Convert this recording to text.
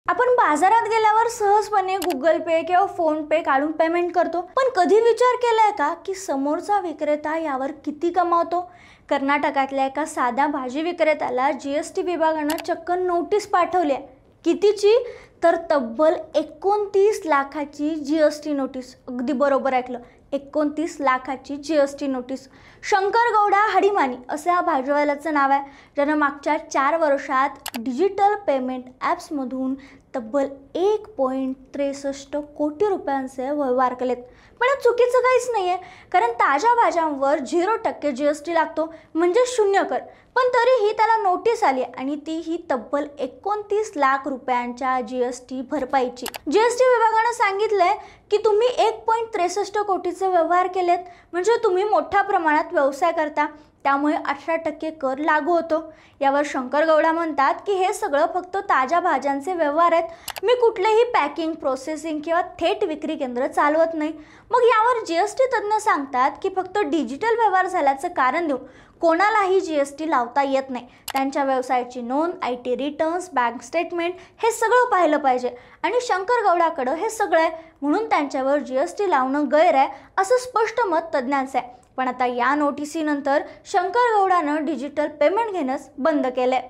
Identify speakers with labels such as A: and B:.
A: आपण बाजारात गेल्यावर सहजपणे गुगल पे किंवा फोन पे काढून पेमेंट करतो, पण कधी विचार केलाय का की समोरचा विक्रेता यावर किती कमावतो? कर्नाटकातल्या एका साध्या भाजी विक्रेत्याला जीएसटी विभागानं चक्क नोटीस पाठवली आहे. कितीची? तर तब्बल 29 लाखाची जीएसटी नोटीस. अगदी बरोबर ऐकलं, 29 लाखाची जीएसटी नोटीस. शंकर गौडा हडिमानी असं या भाजीवाल्याचं नाव आहे, ज्यानं मागच्या 4 वर्षात डिजिटल पेमेंट ॲप्समधून तब्बल 1.63 कोटी रुपयांचे व्यवहार केलेत. पण यात चुकीचं काहीच नाही आहे, कारण ताज्या भाज्यांवर 0% जीएसटी लागतो, म्हणजे शून्य कर. पण तरीही त्याला नोटीस आली आणि तीही तब्बल 29 लाख रुपयांच्या जीएसटी भरपाईची. जीएसटी विभागानं सांगितलंय की तुम्ही 1.63 कोटीचे व्यवहार केलेत, म्हणजे तुम्ही मोठ्या प्रमाणात व्यवसाय करता, त्यामुळे 18% कर लागू होतो. यावर शंकर गौडा म्हणतात की हे सगळं फक्त ताज्या भाज्यांचे व्यवहार आहेत. मी कुठलेही पॅकिंग, प्रोसेसिंग किंवा थेट विक्री केंद्र चालवत नाही. मग यावर जीएसटी तज्ज्ञ सांगतात की फक्त डिजिटल व्यवहार झाल्याचं कारण देऊन कोणालाही जीएसटी लावता येत नाही. त्यांच्या व्यवसायाची नोंद, IT रिटर्न्स, बँक स्टेटमेंट हे सगळं पाहिलं पाहिजे आणि शंकर गौडाकडं हे सगळं आहे, म्हणून त्यांच्यावर जीएसटी लावणं गैर आहे असं स्पष्ट मत तज्ज्ञांचं आहे. पण आता या नोटिसीनंतर शंकर गौडानं डिजिटल पेमेंट घेणंच बंद केलंय.